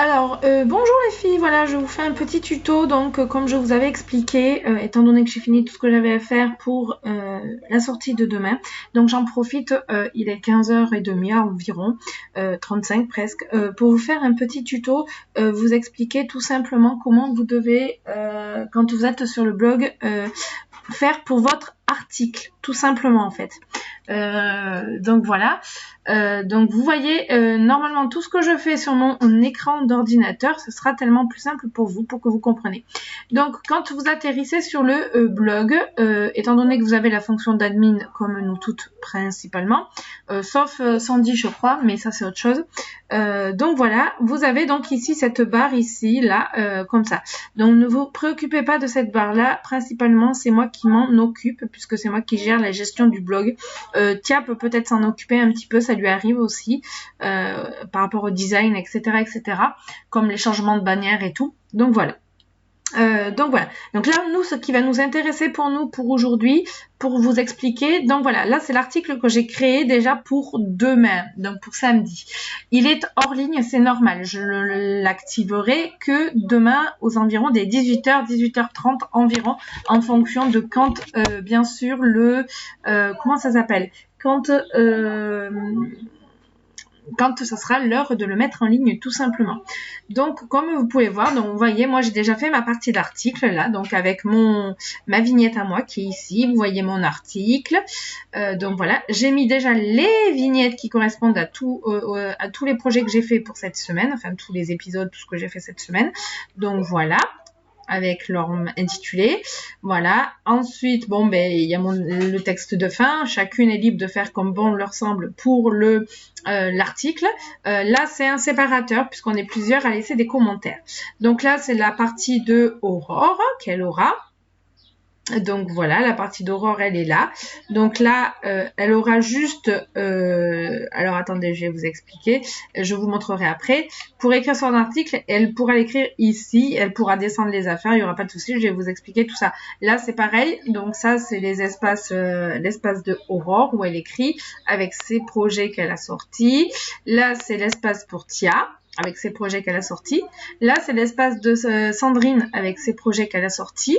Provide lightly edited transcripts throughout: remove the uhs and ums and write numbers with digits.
Bonjour les filles, voilà, je vous fais un petit tuto. Donc, comme je vous avais expliqué, étant donné que j'ai fini tout ce que j'avais à faire pour la sortie de demain, donc j'en profite, il est 15h30 environ, 35 presque, pour vous faire un petit tuto, vous expliquer tout simplement comment vous devez, quand vous êtes sur le blog, faire pour votre article, tout simplement en fait. Donc voilà, donc vous voyez normalement tout ce que je fais sur mon écran d'ordinateur, ce sera tellement plus simple pour vous, pour que vous compreniez. Donc quand vous atterrissez sur le blog, étant donné que vous avez la fonction d'admin comme nous toutes principalement, sauf Sandy je crois, mais ça c'est autre chose. Donc voilà, vous avez donc ici cette barre ici, là, comme ça. Donc ne vous préoccupez pas de cette barre là, principalement c'est moi qui m'en occupe, puisque c'est moi qui gère la gestion du blog. Tia peut peut-être s'en occuper un petit peu, ça lui arrive aussi, par rapport au design, etc., etc., comme les changements de bannière et tout. Donc voilà. Donc là, nous, ce qui va nous intéresser pour nous, pour aujourd'hui, pour vous expliquer, donc voilà, là c'est l'article que j'ai créé déjà pour demain, donc pour samedi. Il est hors ligne, c'est normal, je l'activerai que demain aux environs des 18h, 18h30 environ, en fonction de quand, bien sûr, comment ça s'appelle, quand ce sera l'heure de le mettre en ligne tout simplement. Donc comme vous pouvez voir, donc vous voyez, moi j'ai déjà fait ma partie d'article là, donc avec ma vignette à moi qui est ici, vous voyez mon article. Donc voilà, j'ai mis déjà les vignettes qui correspondent à tous les projets que j'ai fait pour cette semaine, enfin tous les épisodes, tout ce que j'ai fait cette semaine. Donc voilà, avec leur intitulé. Voilà. Ensuite, bon, ben, il y a le texte de fin. Chacune est libre de faire comme bon leur semble pour l'article. Là, c'est un séparateur puisqu'on est plusieurs à laisser des commentaires. Donc là, c'est la partie de Aurore qu'elle aura. Donc voilà, la partie d'Aurore, elle est là. Donc là, elle aura juste... alors attendez, je vais vous expliquer. Je vous montrerai après. Pour écrire son article, elle pourra l'écrire ici. Elle pourra descendre les affaires, il n'y aura pas de souci. Je vais vous expliquer tout ça. Là, c'est pareil. Donc ça, c'est les espaces, l'espace de Aurore où elle écrit avec ses projets qu'elle a sortis. Là, c'est l'espace pour Tia avec ses projets qu'elle a sortis. Là, c'est l'espace de Sandrine avec ses projets qu'elle a sortis.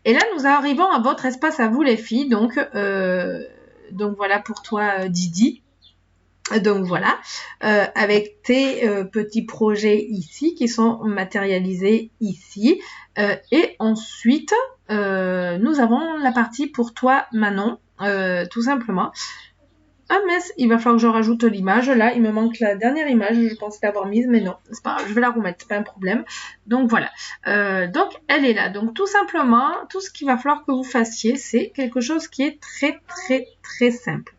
Et là, nous arrivons à votre espace à vous, les filles. Donc voilà pour toi, Didi. Donc voilà, avec tes petits projets ici qui sont matérialisés ici. Et ensuite, nous avons la partie pour toi, Manon, tout simplement. Ah mince, il va falloir que je rajoute l'image. Là, il me manque la dernière image. Je pensais l'avoir mise, mais non, c'est pas grave, je vais la remettre, c'est pas un problème. Donc voilà. Donc elle est là. Donc tout simplement, tout ce qu'il va falloir que vous fassiez, c'est quelque chose qui est très très très simple.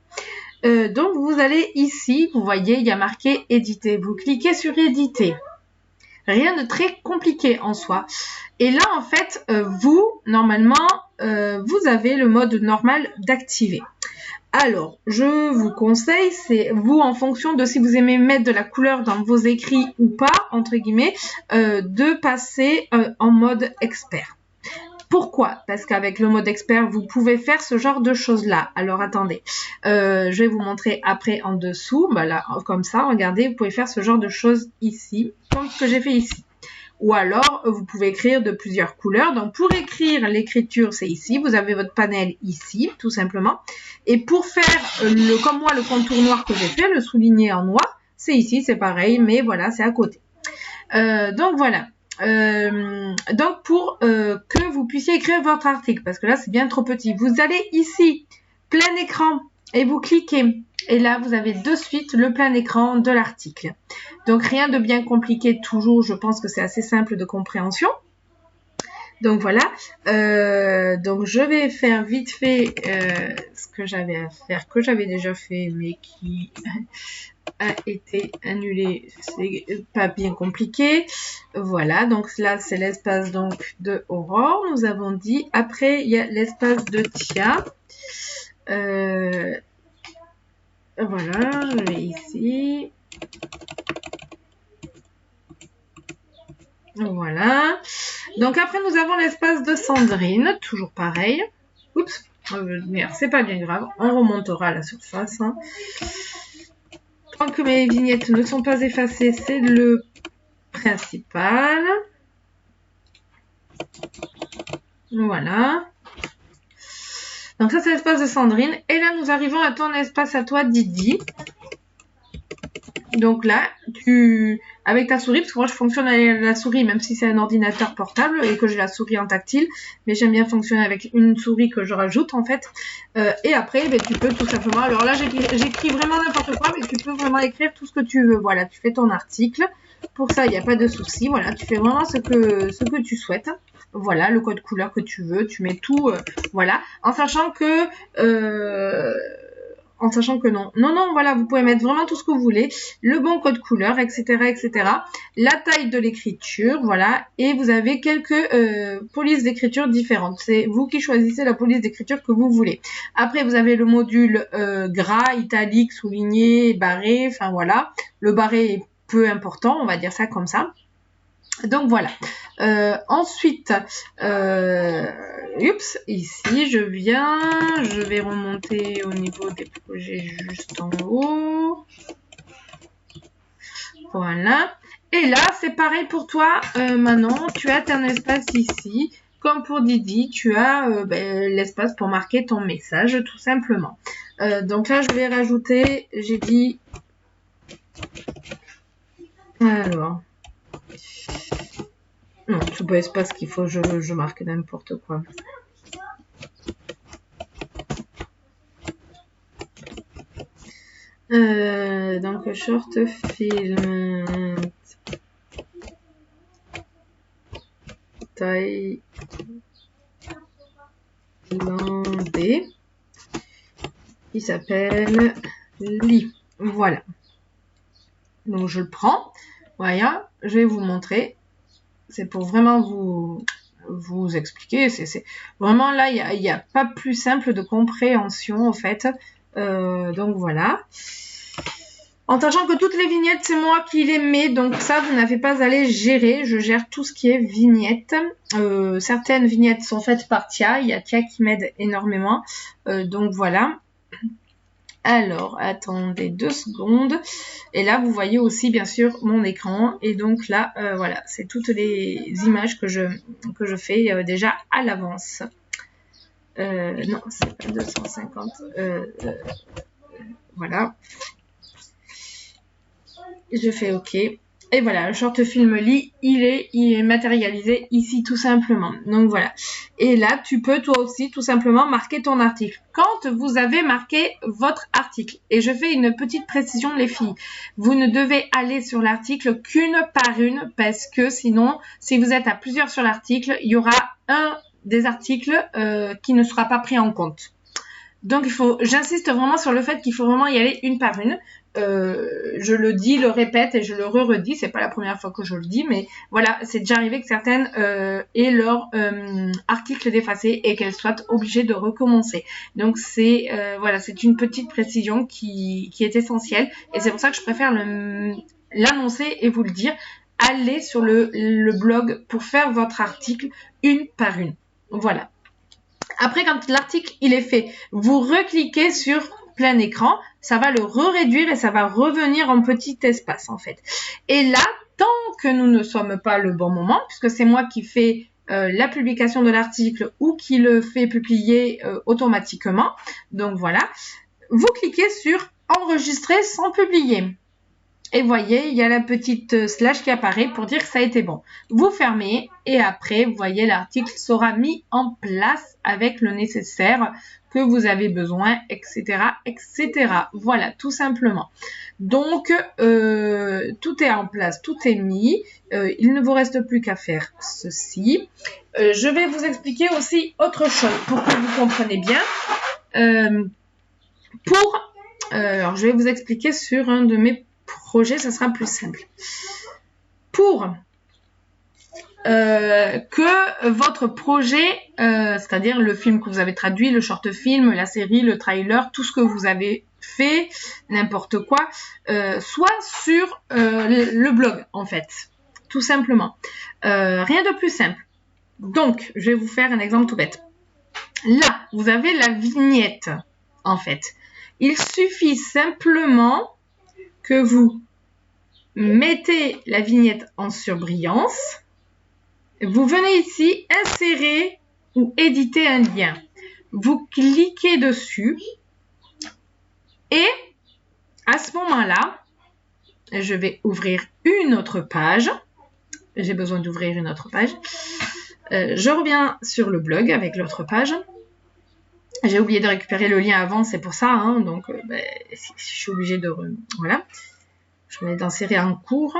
Donc vous allez ici, vous voyez, il y a marqué éditer. Vous cliquez sur éditer. Rien de très compliqué en soi. Et là, en fait, vous, normalement, vous avez le mode normal d'activer. Alors, je vous conseille, c'est vous, en fonction de si vous aimez mettre de la couleur dans vos écrits ou pas, entre guillemets, de passer en mode expert. Pourquoi? Parce qu'avec le mode expert, vous pouvez faire ce genre de choses-là. Alors, attendez, je vais vous montrer après en dessous. Bah là, comme ça, regardez, vous pouvez faire ce genre de choses ici, comme ce que j'ai fait ici. Ou alors, vous pouvez écrire de plusieurs couleurs. Donc, pour écrire l'écriture, c'est ici. Vous avez votre panel ici, tout simplement. Et pour faire, comme moi, le contour noir que j'ai fait, le souligner en noir, c'est ici, c'est pareil, mais voilà, c'est à côté. Donc, voilà. Donc, pour que vous puissiez écrire votre article, parce que là, c'est bien trop petit. Vous allez ici, plein écran, et vous cliquez. Et là, vous avez de suite le plein écran de l'article. Donc, rien de bien compliqué toujours. Je pense que c'est assez simple de compréhension. Donc, voilà. Donc, je vais faire vite fait ce que j'avais à faire, que j'avais déjà fait, mais qui a été annulé. C'est pas bien compliqué. Voilà. Donc, là, c'est l'espace donc de Aurore. Nous avons dit. Après, il y a l'espace de Tia. Voilà, je vais ici. Voilà. Donc après, nous avons l'espace de Sandrine, toujours pareil. Oups, merde, c'est pas bien grave. On remontera à la surface. Hein. Tant que mes vignettes ne sont pas effacées, c'est le principal. Voilà. Donc ça, c'est l'espace de Sandrine. Et là, nous arrivons à ton espace à toi, Didi. Donc là, avec ta souris, parce que moi je fonctionne avec la souris, même si c'est un ordinateur portable et que j'ai la souris en tactile, mais j'aime bien fonctionner avec une souris que je rajoute en fait. Et après, ben, tu peux tout simplement, alors là j'écris vraiment n'importe quoi, mais tu peux vraiment écrire tout ce que tu veux. Voilà, tu fais ton article. Pour ça, il n'y a pas de souci. Voilà, tu fais vraiment ce que tu souhaites. Voilà, le code couleur que tu veux, tu mets tout, voilà, en sachant que non. Non, voilà, vous pouvez mettre vraiment tout ce que vous voulez, le bon code couleur, etc., etc. La taille de l'écriture, voilà, et vous avez quelques polices d'écriture différentes. C'est vous qui choisissez la police d'écriture que vous voulez. Après, vous avez le module gras, italique, souligné, barré, enfin voilà. Le barré est peu important, on va dire ça comme ça. Donc voilà. Ensuite, ici je vais remonter au niveau des projets juste en haut. Voilà. Et là, c'est pareil pour toi, Manon. Tu as ton espace ici. Comme pour Didi, tu as l'espace pour marquer ton message, tout simplement. Donc là, je vais rajouter, j'ai dit... Alors... Non, c'est pas espace qu'il faut que je marque n'importe quoi. Donc, short film. Thaïlandais. Il s'appelle Lee. Voilà. Donc, je le prends. Voilà, je vais vous montrer. C'est pour vraiment vous expliquer. C'est vraiment là, il n'y a pas plus simple de compréhension en fait. Donc voilà. En sachant que toutes les vignettes, c'est moi qui les mets. Donc ça, vous n'avez pas à les gérer. Je gère tout ce qui est vignettes. Certaines vignettes sont faites par Tia. Il y a Tia qui m'aide énormément. Donc voilà. Alors, attendez 2 secondes. Et là, vous voyez aussi, bien sûr, mon écran. Et donc là, voilà, c'est toutes les images que je fais déjà à l'avance. Non, c'est pas 250. Voilà. Je fais OK. Et voilà, le short film Lee, il est matérialisé ici tout simplement. Donc voilà. Et là, tu peux toi aussi tout simplement marquer ton article. Quand vous avez marqué votre article, et je fais une petite précision les filles, vous ne devez aller sur l'article qu'une par une parce que sinon, si vous êtes à plusieurs sur l'article, il y aura un des articles qui ne sera pas pris en compte. Donc j'insiste vraiment sur le fait qu'il faut vraiment y aller une par une. Je le dis, le répète et je le redis. C'est pas la première fois que je le dis, mais voilà, c'est déjà arrivé que certaines aient leur article défacé et qu'elles soient obligées de recommencer. Donc c'est voilà, c'est une petite précision qui est essentielle et c'est pour ça que je préfère l'annoncer et vous le dire. Allez sur le blog pour faire votre article une par une. Voilà. Après, quand l'article il est fait, vous recliquez sur plein écran, ça va le réduire et ça va revenir en petit espace en fait. Et là, tant que nous ne sommes pas le bon moment, puisque c'est moi qui fais la publication de l'article ou qui le fait publier automatiquement, donc voilà, vous cliquez sur enregistrer sans publier. Et voyez, il y a la petite slash qui apparaît pour dire que ça a été bon. Vous fermez et après, vous voyez, l'article sera mis en place avec le nécessaire que vous avez besoin, etc., etc. Voilà, tout simplement. Donc, tout est en place, tout est mis. Il ne vous reste plus qu'à faire ceci. Je vais vous expliquer aussi autre chose pour que vous compreniez bien. Alors, je vais vous expliquer sur un de mes projet, ça sera plus simple. Pour que votre projet, c'est-à-dire le film que vous avez traduit, le short film, la série, le trailer, tout ce que vous avez fait, n'importe quoi, soit sur le blog, en fait. Tout simplement. Rien de plus simple. Donc, je vais vous faire un exemple tout bête. Là, vous avez la vignette, en fait. Il suffit simplement que vous mettez la vignette en surbrillance. Vous venez ici, insérer ou éditer un lien. Vous cliquez dessus et à ce moment-là, je vais ouvrir une autre page. J'ai besoin d'ouvrir une autre page. Je reviens sur le blog avec l'autre page. J'ai oublié de récupérer le lien avant, c'est pour ça. Hein, donc, je suis obligée de... Voilà. Je vais d'insérer en cours.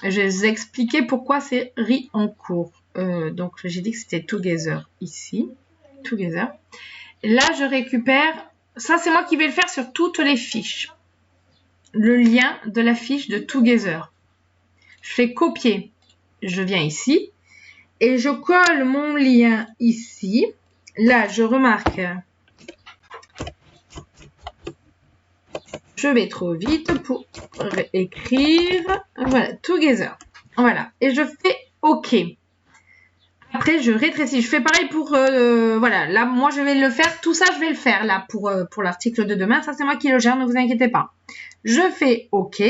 Je vais vous expliquer pourquoi c'est en cours. Donc, j'ai dit que c'était Together ici. Together. Là, je récupère... Ça, c'est moi qui vais le faire sur toutes les fiches. Le lien de la fiche de Together. Je fais copier. Je viens ici. Et je colle mon lien ici. Là, je remarque... Je vais trop vite pour écrire. Voilà, Together. Voilà. Et je fais OK. Après, je rétrécis. Je fais pareil pour... voilà, là, moi, je vais le faire. Tout ça, je vais le faire, là, pour l'article de demain. Ça, c'est moi qui le gère, ne vous inquiétez pas. Je fais OK.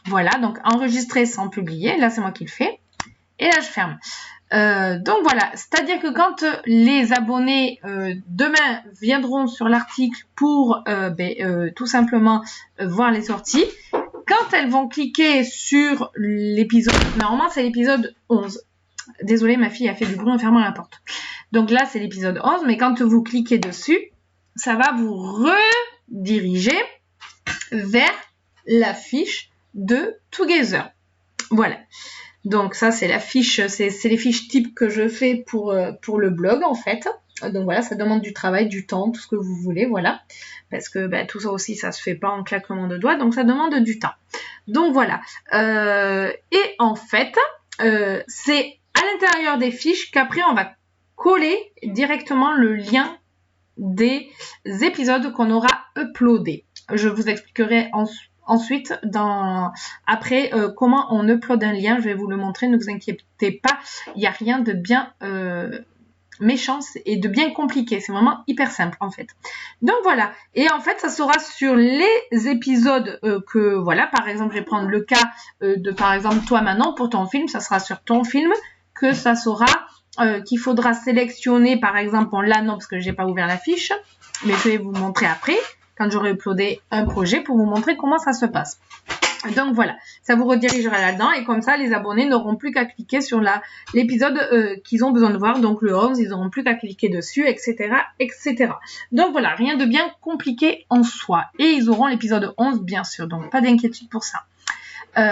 Voilà, donc enregistrer sans publier. Là, c'est moi qui le fais. Et là, je ferme. Donc voilà, c'est-à-dire que quand les abonnés demain viendront sur l'article pour tout simplement voir les sorties, quand elles vont cliquer sur l'épisode, normalement c'est l'épisode 11. Désolée, ma fille a fait du bruit en fermant la porte. Donc là c'est l'épisode 11, mais quand vous cliquez dessus, ça va vous rediriger vers la fiche de Together. Voilà. Donc ça c'est la fiche, c'est les fiches types que je fais pour le blog en fait. Donc voilà, ça demande du travail, du temps, tout ce que vous voulez, voilà. Parce que tout ça aussi, ça se fait pas en claquement de doigts, donc ça demande du temps. Donc voilà. Et en fait, c'est à l'intérieur des fiches qu'après on va coller directement le lien des épisodes qu'on aura uploadés. Je vous expliquerai ensuite, après, comment on upload un lien, je vais vous le montrer, ne vous inquiétez pas, il n'y a rien de bien méchant et de bien compliqué, c'est vraiment hyper simple en fait. Donc voilà, et en fait ça sera sur les épisodes que, voilà, par exemple, je vais prendre le cas de, par exemple, toi maintenant, pour ton film, ça sera sur ton film que ça sera, qu'il faudra sélectionner, par exemple, bon là non, parce que j'ai pas ouvert la fiche, mais je vais vous montrer après, quand j'aurai uploadé un projet pour vous montrer comment ça se passe. Donc voilà, ça vous redirigera là-dedans et comme ça, les abonnés n'auront plus qu'à cliquer sur l'épisode qu'ils ont besoin de voir. Donc le 11, ils n'auront plus qu'à cliquer dessus, etc., etc. Donc voilà, rien de bien compliqué en soi. Et ils auront l'épisode 11, bien sûr, donc pas d'inquiétude pour ça.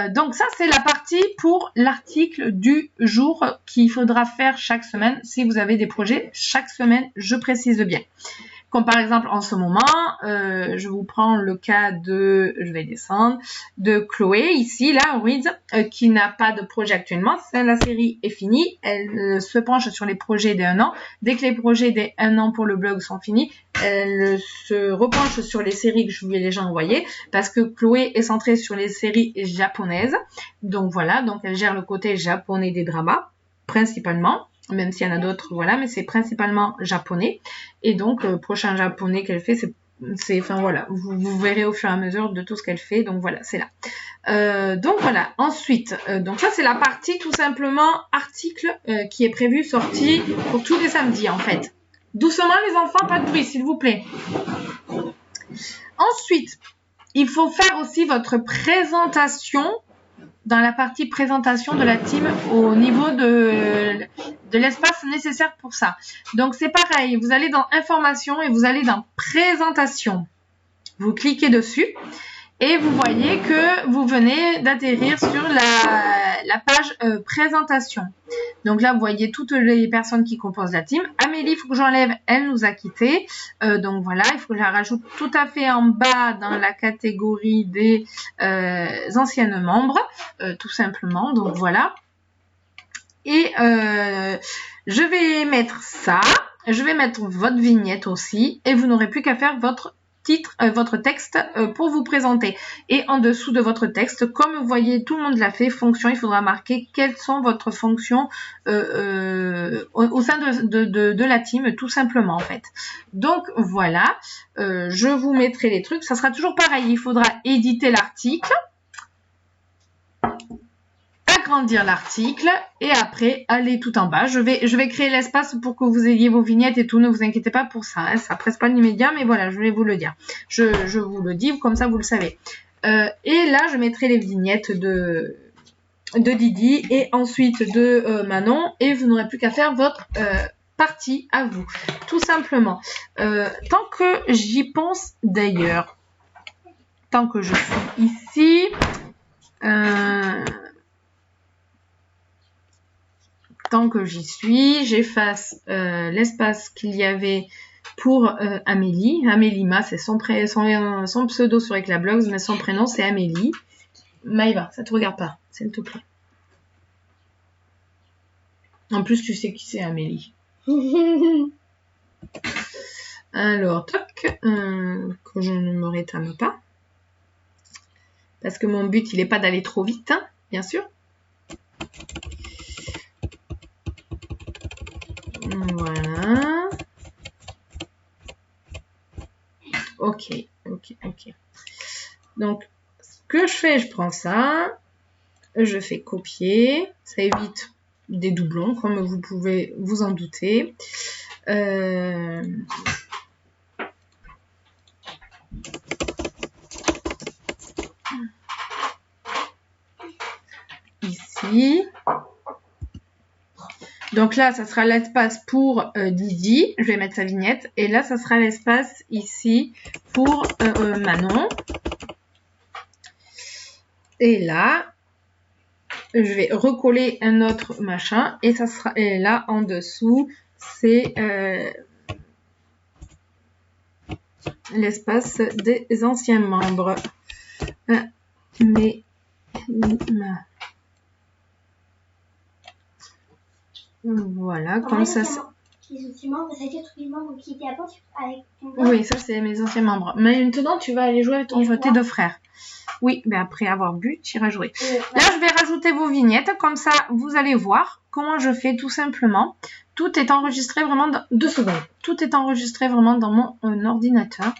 Donc ça, c'est la partie pour l'article du jour qu'il faudra faire chaque semaine si vous avez des projets chaque semaine, je précise bien. Comme par exemple en ce moment, je vous prends le cas de, je vais descendre, de Chloé ici, là, Reed, qui n'a pas de projet actuellement. La série est finie, elle se penche sur les projets d'1 an. Dès que les projets des 1 an pour le blog sont finis, elle se repenche sur les séries que je vous ai déjà envoyées, parce que Chloé est centrée sur les séries japonaises. Donc voilà, donc elle gère le côté japonais des dramas, principalement. Même s'il y en a d'autres, voilà, mais c'est principalement japonais. Et donc, le prochain japonais qu'elle fait, enfin voilà, vous verrez au fur et à mesure de tout ce qu'elle fait. Donc voilà, c'est là. Donc voilà, ensuite, donc ça c'est la partie tout simplement article qui est prévu, sortie pour tous les samedis en fait. Doucement les enfants, pas de bruit s'il vous plaît. Ensuite, il faut faire aussi votre présentation dans la partie présentation de la team au niveau de l'espace nécessaire pour ça. Donc c'est pareil, vous allez dans information et vous allez dans présentation. Vous cliquez dessus et vous voyez que vous venez d'atterrir sur la page présentation. Donc là, vous voyez toutes les personnes qui composent la team. Amélie, il faut que j'enlève, elle nous a quittés. Donc voilà, il faut que je la rajoute tout à fait en bas dans la catégorie des anciennes membres, tout simplement. Donc voilà. Et je vais mettre ça. Je vais mettre votre vignette aussi. Et vous n'aurez plus qu'à faire votre texte pour vous présenter. Et en dessous de votre texte, comme vous voyez, tout le monde l'a fait, fonction, il faudra marquer quelles sont votre fonctions au sein de la team, tout simplement en fait. Donc voilà, je vous mettrai les trucs. Ça sera toujours pareil, il faudra éditer l'article. agrandir l'article et après aller tout en bas. Je vais créer l'espace pour que vous ayez vos vignettes et tout. Ne vous inquiétez pas pour ça. Hein. Ça presse pas l'immédiat, mais voilà, je vais vous le dire. Je vous le dis, comme ça vous le savez. Et là, je mettrai les vignettes de Didi et ensuite de Manon. Et vous n'aurez plus qu'à faire votre partie à vous. Tout simplement. Tant que j'y pense d'ailleurs, tant que je suis ici... tant que j'y suis, j'efface l'espace qu'il y avait pour Amélie. Amélima, c'est son pseudo sur Eclablogs, mais son prénom c'est Amélie. Maïva, ça te regarde pas, s'il te plaît. En plus, tu sais qui c'est Amélie. Alors, toc, que je ne me rétame pas. Parce que mon but, il n'est pas d'aller trop vite, hein, bien sûr. Voilà. Ok. Donc, ce que je fais, je prends ça. Je fais copier. Ça évite des doublons, comme vous pouvez vous en douter. Ici. Donc là, ça sera l'espace pour Didi. Je vais mettre sa vignette. Et là, ça sera l'espace ici pour Manon. Et là, je vais recoller un autre machin. Et ça sera. Et là, en dessous, c'est l'espace des anciens membres. Voilà, comme ça. Les anciens membres, ça veut dire tous les membres qui étaient avant avec ton frère. Oui, ça c'est mes anciens membres. Mais maintenant, tu vas aller jouer avec tes deux frères. Oui, mais après avoir bu, tu iras jouer. Là, je vais rajouter vos vignettes. Comme ça, vous allez voir comment je fais tout simplement. Tout est enregistré vraiment dans 2 secondes. Tout est enregistré vraiment dans mon ordinateur.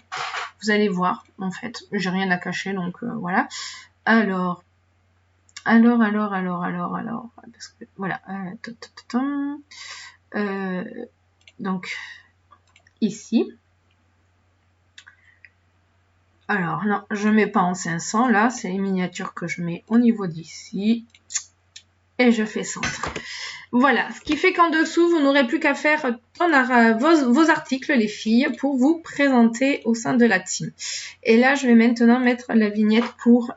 Vous allez voir, en fait. J'ai rien à cacher, donc voilà. Alors, parce que voilà, donc ici, alors non, je mets pas en 500 là, c'est les miniatures que je mets au niveau d'ici et je fais centre. Voilà, ce qui fait qu'en dessous, vous n'aurez plus qu'à faire vos articles, les filles, pour vous présenter au sein de la team. Et là, je vais maintenant mettre la vignette pour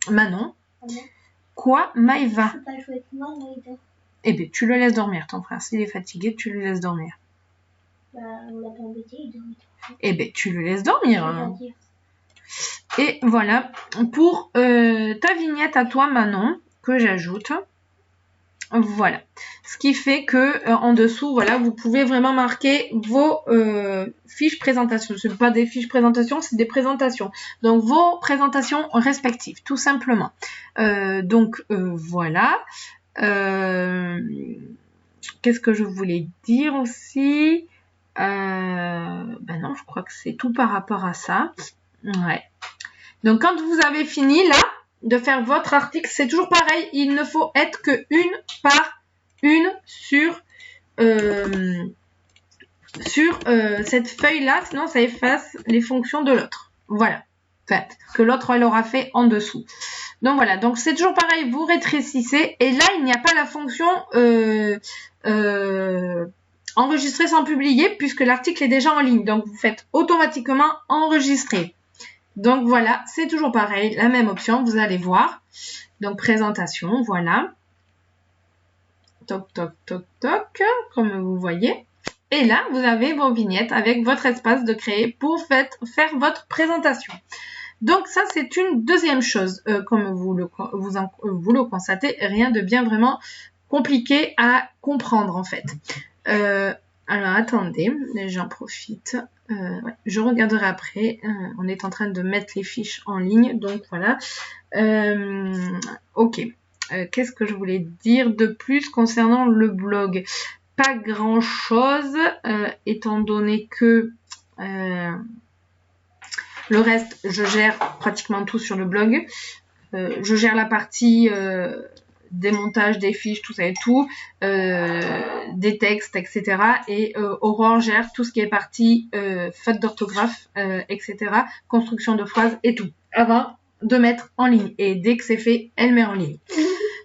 Manon. Quoi, Maïva? Je peux pas jouer avec moi, Maïva. Eh bien, tu le laisses dormir, ton frère. S'il est fatigué, tu le laisses dormir. Bah, on l'a pas embêté, il dormit. Eh bien, tu le laisses dormir. Hein. Et voilà, pour ta vignette à toi, Manon, que j'ajoute. Voilà. Ce qui fait que en dessous, voilà, vous pouvez vraiment marquer vos fiches présentation. Ce ne sont pas des fiches présentation, c'est des présentations. Donc, vos présentations respectives, tout simplement. Voilà. Qu'est-ce que je voulais dire aussi? Ben non, je crois que c'est tout par rapport à ça. Ouais. Donc, quand vous avez fini, là, de faire votre article, c'est toujours pareil. Il ne faut être que une par une sur cette feuille-là. Sinon, ça efface les fonctions de l'autre. Voilà. Fait, que l'autre, elle aura fait en dessous. Donc, voilà. Donc, c'est toujours pareil. Vous rétrécissez. Et là, il n'y a pas la fonction enregistrer sans publier puisque l'article est déjà en ligne. Donc, vous faites automatiquement enregistrer. Donc voilà, c'est toujours pareil, la même option, vous allez voir. Donc présentation, voilà. Toc, toc, toc, toc, comme vous voyez. Et là, vous avez vos vignettes avec votre espace de créer pour faire votre présentation. Donc ça, c'est une deuxième chose, comme vous le constatez, rien de bien vraiment compliqué à comprendre en fait. Alors attendez, j'en profite. Ouais, je regarderai après. On est en train de mettre les fiches en ligne, donc voilà. Ok. Qu'est-ce que je voulais dire de plus concernant le blog? Pas grand-chose, étant donné que le reste, je gère pratiquement tout sur le blog. je gère la partie démontage des fiches, tout ça et tout, des textes, etc. Et Aurore gère tout ce qui est partie faute d'orthographe, etc. Construction de phrases et tout, avant de mettre en ligne. Et dès que c'est fait, elle met en ligne.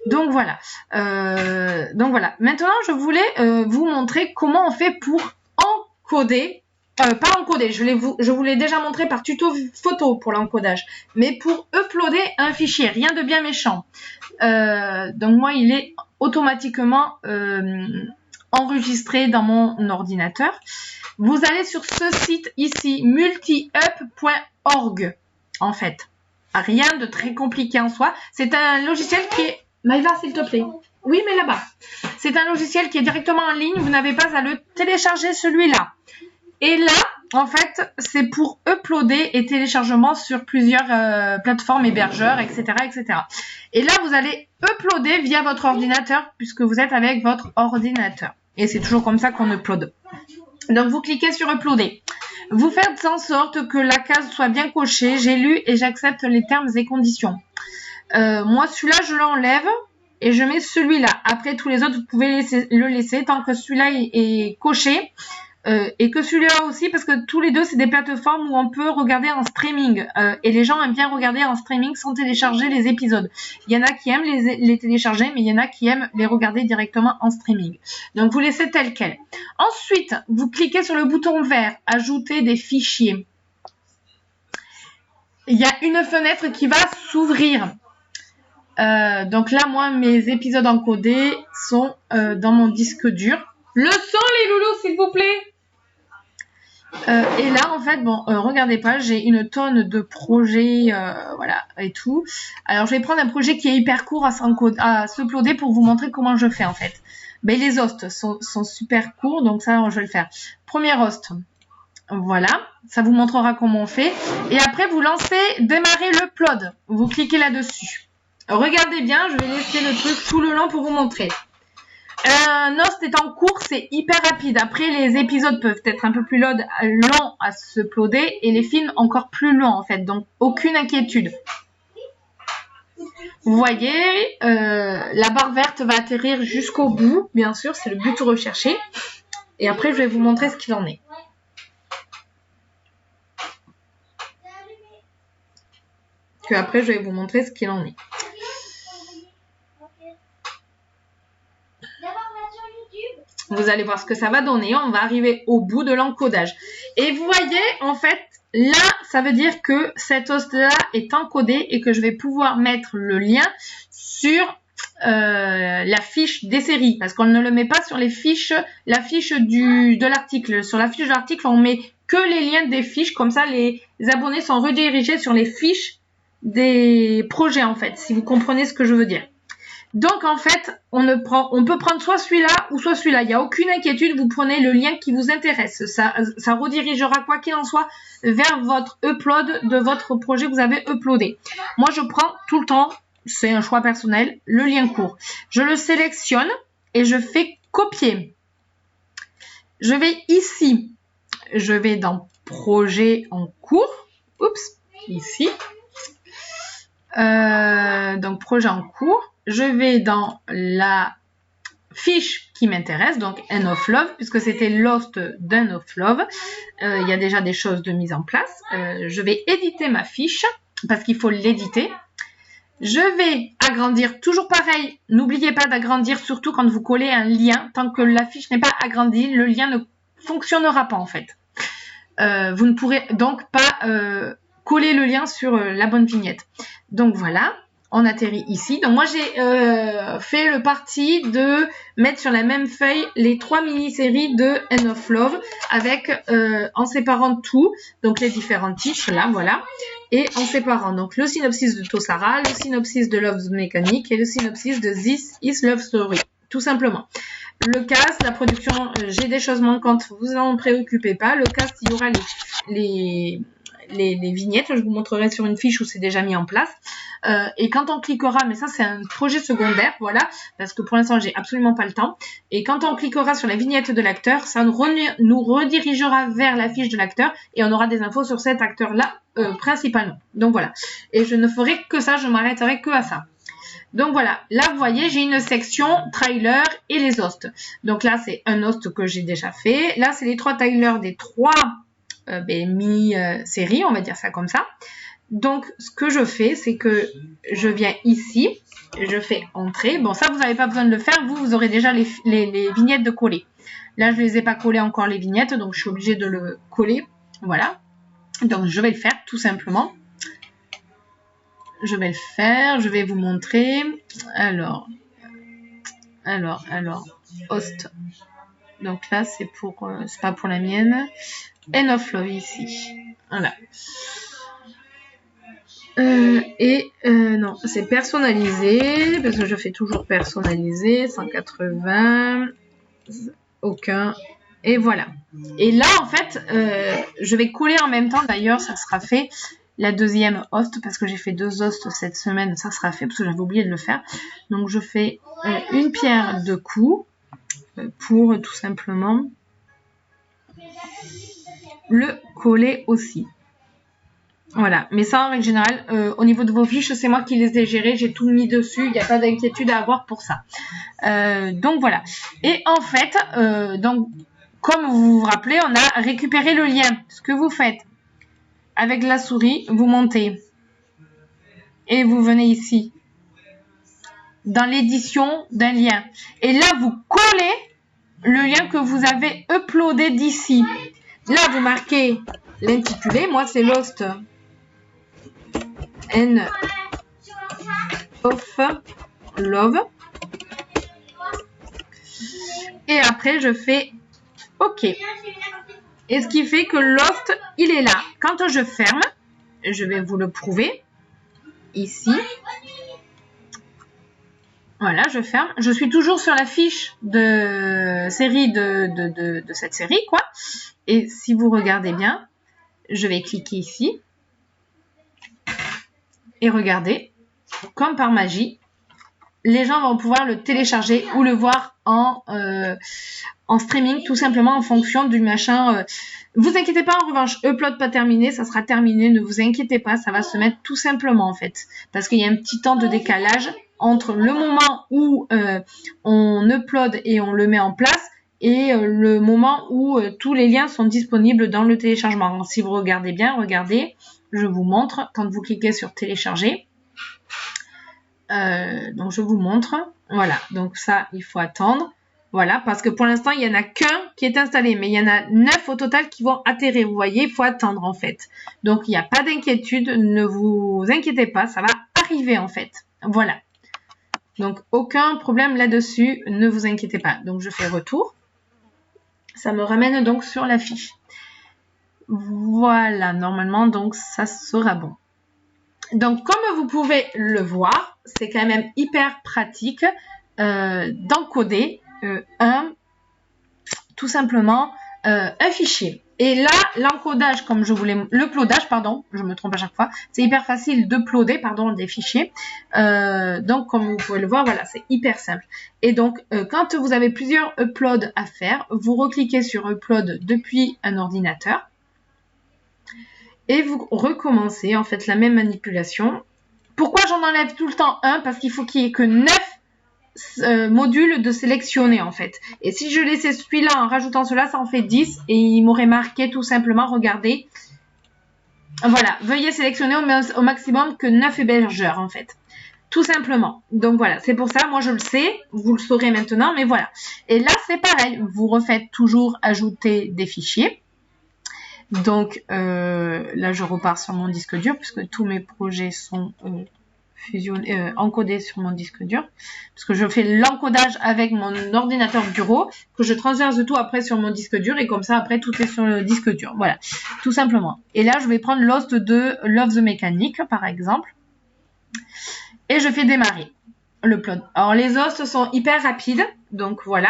Donc voilà. Maintenant, je voulais vous montrer comment on fait pour encoder. Pas encoder, je vous l'ai déjà montré par tuto photo pour l'encodage, mais pour uploader un fichier, rien de bien méchant. Donc moi, il est automatiquement enregistré dans mon ordinateur. Vous allez sur ce site ici, multiup.org, en fait. Rien de très compliqué en soi. C'est un logiciel qui est... Maïva, s'il te plaît. Oui, mais là-bas. C'est un logiciel qui est directement en ligne. Vous n'avez pas à le télécharger, celui-là. Et là, en fait, c'est pour uploader et téléchargement sur plusieurs plateformes hébergeurs, etc., etc. Et là, vous allez uploader via votre ordinateur puisque vous êtes avec votre ordinateur. Et c'est toujours comme ça qu'on upload. Donc, vous cliquez sur uploader. Vous faites en sorte que la case soit bien cochée. J'ai lu et j'accepte les termes et conditions. Moi, celui-là, je l'enlève et je mets celui-là. Après, tous les autres, vous pouvez le laisser tant que celui-là est coché. Et que celui-là aussi, parce que tous les deux, c'est des plateformes où on peut regarder en streaming. Et les gens aiment bien regarder en streaming sans télécharger les épisodes. Il y en a qui aiment les télécharger, mais il y en a qui aiment les regarder directement en streaming. Donc, vous laissez tel quel. Ensuite, vous cliquez sur le bouton vert, ajouter des fichiers. Il y a une fenêtre qui va s'ouvrir. Donc là, moi, mes épisodes encodés sont dans mon disque dur. Le son, les loulous, s'il vous plaît. Et là, en fait, bon, regardez pas, j'ai une tonne de projets, voilà, et tout. Alors, je vais prendre un projet qui est hyper court à s'uploader pour vous montrer comment je fais, en fait. Mais les hosts sont super courts, donc ça, je vais le faire. Premier host, voilà, ça vous montrera comment on fait. Et après, vous lancez démarrer le upload. Vous cliquez là-dessus. Regardez bien, je vais laisser le truc tout le long pour vous montrer. Un host est en cours, c'est hyper rapide. Après, les épisodes peuvent être un peu plus longs à se uploader et les films encore plus longs en fait. Donc, aucune inquiétude. Vous voyez, la barre verte va atterrir jusqu'au bout. Bien sûr, c'est le but recherché. Et après, je vais vous montrer ce qu'il en est. Après, je vais vous montrer ce qu'il en est. Vous allez voir ce que ça va donner. On va arriver au bout de l'encodage. Et vous voyez, en fait, là, ça veut dire que cet host-là est encodé et que je vais pouvoir mettre le lien sur la fiche des séries. Parce qu'on ne le met pas sur les fiches, la fiche de l'article. Sur la fiche de l'article, on met que les liens des fiches. Comme ça, les abonnés sont redirigés sur les fiches des projets, en fait. Si vous comprenez ce que je veux dire. Donc, en fait, on peut prendre soit celui-là ou soit celui-là. Il n'y a aucune inquiétude, vous prenez le lien qui vous intéresse. Ça redirigera, quoi qu'il en soit, vers votre upload de votre projet que vous avez uploadé. Moi, je prends tout le temps, c'est un choix personnel, le lien court. Je le sélectionne et je fais copier. Je vais ici, je vais dans projet en cours. Oups, ici. Donc, projet en cours. Je vais dans la fiche qui m'intéresse, donc End of Love, puisque c'était l'host d'End of Love. Il y a déjà des choses de mise en place. Je vais éditer ma fiche, parce qu'il faut l'éditer. Je vais agrandir, toujours pareil. N'oubliez pas d'agrandir, surtout quand vous collez un lien. Tant que la fiche n'est pas agrandie, le lien ne fonctionnera pas en fait. Vous ne pourrez donc pas coller le lien sur la bonne vignette. Donc voilà. On atterrit ici. Donc moi j'ai fait le parti de mettre sur la même feuille les 3 mini-séries de End of Love avec en séparant tout, donc les différents titres là, voilà, et en séparant donc le synopsis de Tosara, le synopsis de Love Mechanic et le synopsis de This Is Love Story, tout simplement. Le cast, la production, j'ai des choses manquantes, vous en préoccupez pas. Le cast, il y aura les vignettes, je vous montrerai sur une fiche où c'est déjà mis en place. et quand on cliquera, mais ça c'est un projet secondaire, voilà, parce que pour l'instant j'ai absolument pas le temps, et quand on cliquera sur la vignette de l'acteur, ça nous redirigera vers la fiche de l'acteur et on aura des infos sur cet acteur-là principalement. Donc voilà, et je ne ferai que ça, je m'arrêterai que à ça. Donc voilà, là vous voyez, j'ai une section trailer et les hosts. Donc là c'est un host que j'ai déjà fait. Là c'est les 3 trailers des 3 mini-séries, on va dire ça comme ça. Donc ce que je fais, c'est que je viens ici, je fais entrer. Bon ça vous n'avez pas besoin de le faire, vous aurez déjà les vignettes de coller. Là je ne les ai pas collées encore les vignettes, donc je suis obligée de le coller. Voilà, donc je vais le faire tout simplement. Je vais le faire, je vais vous montrer. Alors, host. Donc là, c'est pour, c'est pas pour la mienne. End of Love ici. Voilà. Non, c'est personnalisé, parce que je fais toujours personnalisé. 180, aucun. Et voilà. Et là, en fait, je vais coller en même temps. D'ailleurs, ça sera fait. La deuxième host, parce que j'ai fait 2 hosts cette semaine, ça sera fait, parce que j'avais oublié de le faire. Donc, je fais une pierre de coups pour tout simplement le coller aussi. Voilà, mais ça en règle générale, au niveau de vos fiches, c'est moi qui les ai gérées, j'ai tout mis dessus, il n'y a pas d'inquiétude à avoir pour ça. Donc voilà. Et en fait, donc, comme vous vous rappelez, on a récupéré le lien. Ce que vous faites, avec la souris, vous montez et vous venez ici dans l'édition d'un lien. Et là, vous collez le lien que vous avez uploadé d'ici. Là, vous marquez l'intitulé. Moi, c'est Lost End of Love. Et après, je fais OK. Et ce qui fait que Lost, il est là. Quand je ferme, je vais vous le prouver. Ici. Voilà, je ferme. Je suis toujours sur la fiche de série de cette série, quoi. Et si vous regardez bien, je vais cliquer ici. Et regardez, comme par magie, les gens vont pouvoir le télécharger ou le voir en streaming, tout simplement en fonction du machin. Vous inquiétez pas, en revanche, upload pas terminé, ça sera terminé, ne vous inquiétez pas, ça va se mettre tout simplement en fait. Parce qu'il y a un petit temps de décalage entre le moment où on upload et on le met en place et le moment où tous les liens sont disponibles dans le téléchargement. Alors, si vous regardez bien, regardez, je vous montre quand vous cliquez sur télécharger. Donc je vous montre, voilà, donc ça il faut attendre, voilà, parce que pour l'instant il n'y en a qu'un qui est installé, mais il y en a 9 au total qui vont atterrir, vous voyez, il faut attendre en fait, donc il n'y a pas d'inquiétude, ne vous inquiétez pas, ça va arriver en fait, voilà, donc aucun problème là-dessus, ne vous inquiétez pas. Donc je fais retour, ça me ramène donc sur la fiche, voilà, normalement donc ça sera bon. Donc, comme vous pouvez le voir, c'est quand même hyper pratique d'encoder tout simplement un fichier. Et là, l'encodage, comme je voulais, l'uploadage, pardon, je me trompe à chaque fois, c'est hyper facile d'uploader, pardon, des fichiers. Donc, comme vous pouvez le voir, voilà, c'est hyper simple. Et donc, quand vous avez plusieurs uploads à faire, vous recliquez sur Upload depuis un ordinateur. Et vous recommencez en fait la même manipulation. Pourquoi j'en enlève tout le temps un? Parce qu'il faut qu'il n'y ait que 9 modules de sélectionner en fait. Et si je laissais celui-là en rajoutant cela, ça en fait 10. Et il m'aurait marqué tout simplement, regardez. Voilà, veuillez sélectionner au maximum que 9 hébergeurs en fait. Tout simplement. Donc voilà, c'est pour ça, moi je le sais, vous le saurez maintenant, mais voilà. Et là c'est pareil, vous refaites toujours ajouter des fichiers. Donc là je repars sur mon disque dur puisque tous mes projets sont encodés sur mon disque dur, parce que je fais l'encodage avec mon ordinateur bureau, que je transverse tout après sur mon disque dur et comme ça après tout est sur le disque dur, voilà, tout simplement. Et là je vais prendre l'host de Love the Mechanic par exemple et je fais démarrer l'upload. Alors les hosts sont hyper rapides, donc voilà.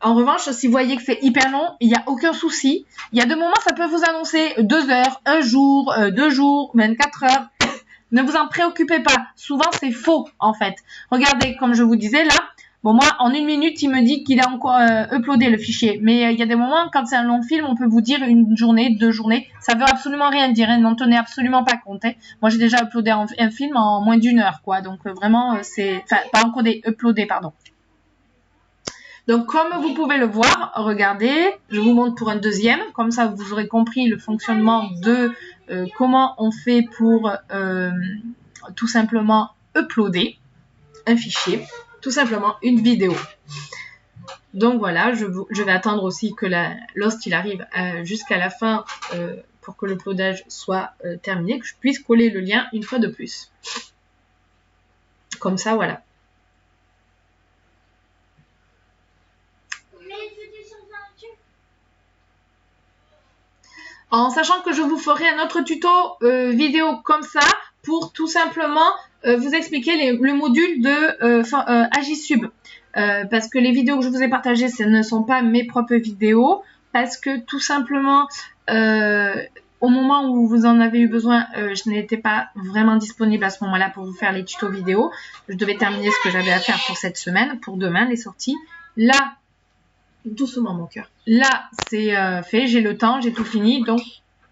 En revanche, si vous voyez que c'est hyper long, il n'y a aucun souci. Il y a des moments, ça peut vous annoncer 2 heures, 1 jour, 2 jours, 24 heures. Ne vous en préoccupez pas. Souvent, c'est faux, en fait. Regardez, comme je vous disais, là, bon, moi, en 1 minute, il me dit qu'il a encore uploadé le fichier. Mais il y a des moments, quand c'est un long film, on peut vous dire 1 journée, 2 journées. Ça veut absolument rien dire. Hein, n'en tenez absolument pas compte. Hein. Moi, j'ai déjà uploadé un film en moins d'1 heure, quoi. Donc, vraiment, c'est... Enfin, pas encodé, uploadé, pardon. Donc, comme vous pouvez le voir, regardez, je vous montre pour un deuxième. Comme ça, vous aurez compris le fonctionnement de comment on fait pour tout simplement uploader un fichier, tout simplement une vidéo. Donc, voilà, je vais attendre aussi que Lost il arrive jusqu'à la fin pour que l'uploadage soit terminé, que je puisse coller le lien une fois de plus. Comme ça, voilà. En sachant que je vous ferai un autre tuto vidéo comme ça pour tout simplement vous expliquer le module de Agisub. Parce que les vidéos que je vous ai partagées, ce ne sont pas mes propres vidéos. Parce que tout simplement, au moment où vous en avez eu besoin, je n'étais pas vraiment disponible à ce moment-là pour vous faire les tutos vidéo. Je devais terminer ce que j'avais à faire pour cette semaine, pour demain, les sorties. Là, doucement mon cœur. Là, c'est fait, j'ai le temps, j'ai tout fini, donc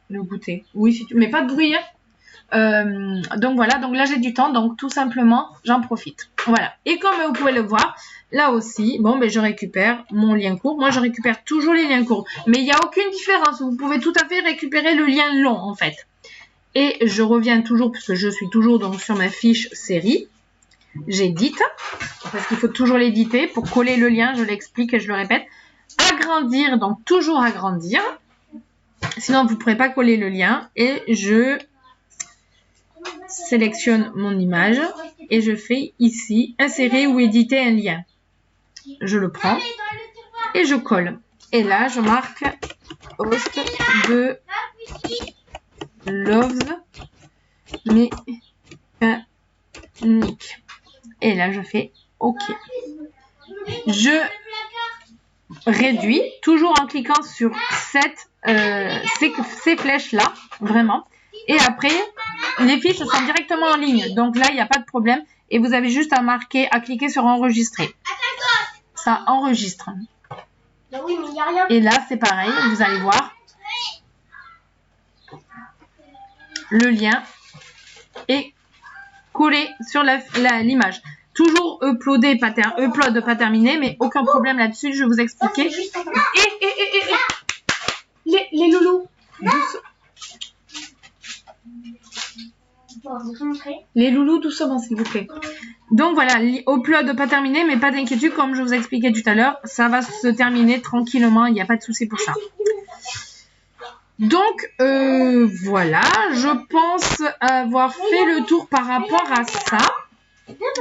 le goûter. Oui, si tu... mais pas de bruit. Hein. Donc voilà, donc là j'ai du temps, donc tout simplement, j'en profite. Voilà. Et comme vous pouvez le voir, là aussi, bon, ben je récupère mon lien court. Moi, je récupère toujours les liens courts, mais il n'y a aucune différence. Vous pouvez tout à fait récupérer le lien long, en fait. Et je reviens toujours, puisque je suis toujours donc sur ma fiche série. J'édite, parce qu'il faut toujours l'éditer pour coller le lien, je l'explique et je le répète. Agrandir, donc toujours agrandir. Sinon, vous ne pourrez pas coller le lien. Et je sélectionne mon image et je fais ici insérer ou éditer un lien. Je le prends et je colle. Et là, je marque host de Loves Mécanique. Et là, je fais OK. Je réduis, toujours en cliquant sur ces flèches-là, vraiment. Et après, les fiches sont directement en ligne. Donc là, il n'y a pas de problème. Et vous avez juste à cliquer sur enregistrer. Ça enregistre. Et là, c'est pareil. Vous allez voir. Le lien est collé sur l'image. Toujours upload pas terminé, mais aucun problème là-dessus. Je vais vous expliquer. Les loulous. Les loulous, doucement, s'il vous plaît. Donc voilà, upload pas terminé, mais pas d'inquiétude, comme je vous expliquais tout à l'heure, ça va se terminer tranquillement, il n'y a pas de souci pour ça. Donc voilà, je pense avoir fait le tour par rapport à ça.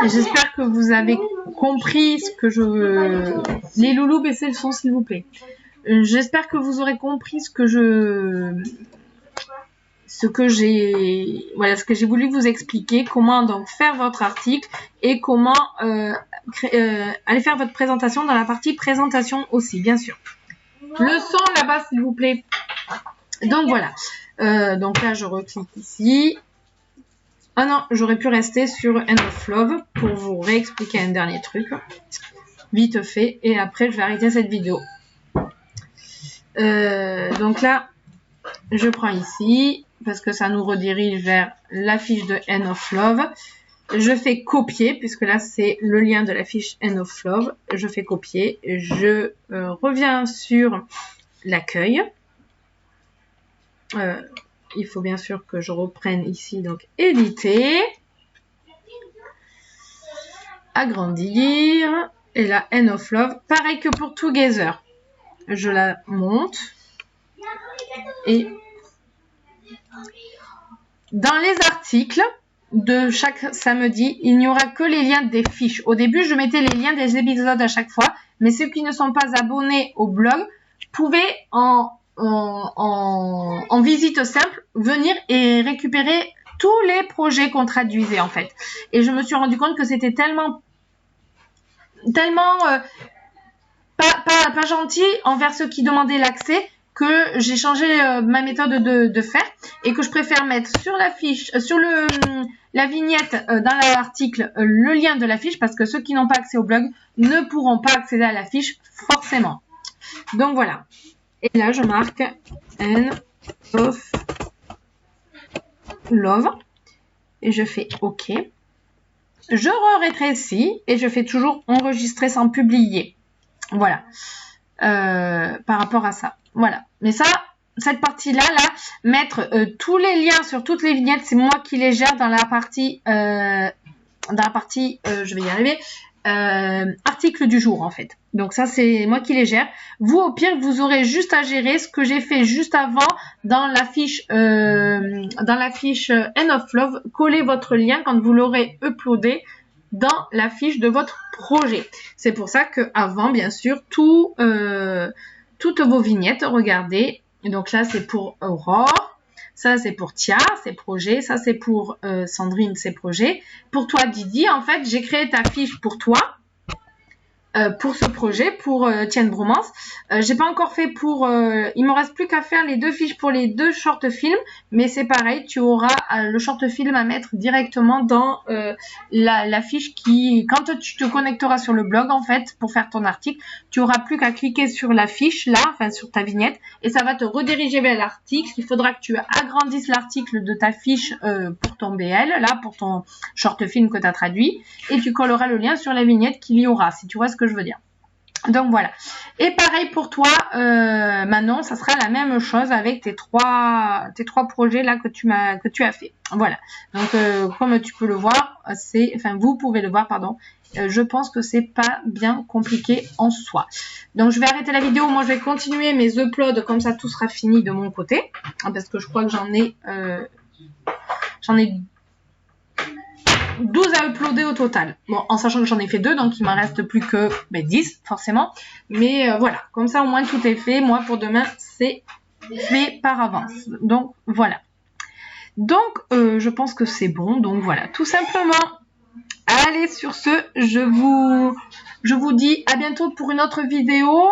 J'espère que vous avez compris ce que je... Les loulous, baissez le son, s'il vous plaît. J'espère que vous aurez compris ce que j'ai voulu vous expliquer, comment donc faire votre article et comment aller faire votre présentation dans la partie présentation aussi, bien sûr. Le son là-bas, s'il vous plaît. Donc voilà. Donc là, je reclique ici. Ah non, j'aurais pu rester sur End of Love pour vous réexpliquer un dernier truc. Vite fait. Et après, je vais arrêter cette vidéo. Donc là, je prends ici, parce que ça nous redirige vers la fiche de End of Love. Je fais copier, puisque là, c'est le lien de la fiche End of Love. Je fais copier. Je reviens sur l'accueil. Il faut bien sûr que je reprenne ici, donc éditer, agrandir, et là, End of Love. Pareil que pour Together. Je la monte. Et dans les articles de chaque samedi, il n'y aura que les liens des fiches. Au début, je mettais les liens des épisodes à chaque fois, mais ceux qui ne sont pas abonnés au blog pouvaient en visite simple venir et récupérer tous les projets qu'on traduisait en fait. Et je me suis rendu compte que c'était tellement pas gentil envers ceux qui demandaient l'accès que j'ai changé ma méthode de faire et que je préfère mettre sur la fiche, sur la vignette dans l'article, le lien de la fiche parce que ceux qui n'ont pas accès au blog ne pourront pas accéder à la fiche forcément. Donc voilà. Et là, je marque End of Love et je fais OK. Je rétrécis et je fais toujours enregistrer sans publier. Voilà. Par rapport à ça. Voilà. Mais ça, cette partie-là, mettre tous les liens sur toutes les vignettes, c'est moi qui les gère dans la partie, je vais y arriver, article du jour en fait. Donc ça, c'est moi qui les gère. Vous, au pire, vous aurez juste à gérer ce que j'ai fait juste avant dans la fiche End of Love. Collez votre lien quand vous l'aurez uploadé dans la fiche de votre projet. C'est pour ça que avant, bien sûr, toutes vos vignettes, regardez. Donc là, c'est pour Aurore. Ça, c'est pour Tia, c'est projet. Ça, c'est pour Sandrine, c'est projet. Pour toi, Didi, en fait, j'ai créé ta fiche pour toi. Pour ce projet, pour Tienne Bromance. J'ai pas encore fait pour... il me reste plus qu'à faire les 2 fiches pour les 2 short films, mais c'est pareil, tu auras le short film à mettre directement dans la fiche qui... Quand tu te connecteras sur le blog, en fait, pour faire ton article, tu auras plus qu'à cliquer sur la fiche, là, enfin sur ta vignette, et ça va te rediriger vers l'article. Il faudra que tu agrandisses l'article de ta fiche pour ton BL, là, pour ton short film que tu as traduit, et tu colleras le lien sur la vignette qu'il y aura, si tu vois ce que je veux dire. Donc voilà. Et pareil pour toi, Manon, ça sera la même chose avec tes trois projets là que tu as fait. Voilà. Donc comme tu peux le voir, vous pouvez le voir, pardon. Je pense que c'est pas bien compliqué en soi. Donc je vais arrêter la vidéo. Moi je vais continuer mes uploads comme ça tout sera fini de mon côté, parce que je crois que j'en ai 12 à uploader au total. Bon, en sachant que j'en ai fait 2, donc il m'en reste plus que 10, forcément. Mais voilà, comme ça au moins tout est fait. Moi, pour demain, c'est fait par avance. Donc, voilà. Donc, je pense que c'est bon. Donc, voilà, tout simplement. Allez, sur ce, je vous dis à bientôt pour une autre vidéo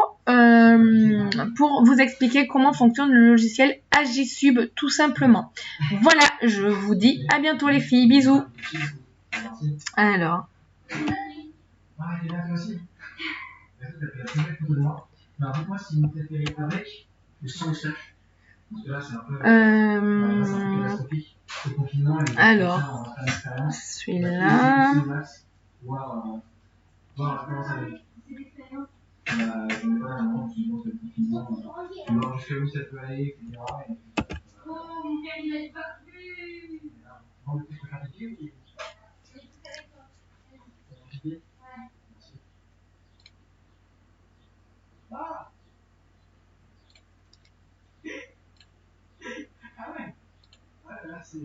pour vous expliquer comment fonctionne le logiciel Agisub, tout simplement. Voilà, je vous dis à bientôt les filles. Bisous. Alors. Alors, celui-là. Ah ouais. Là, c'est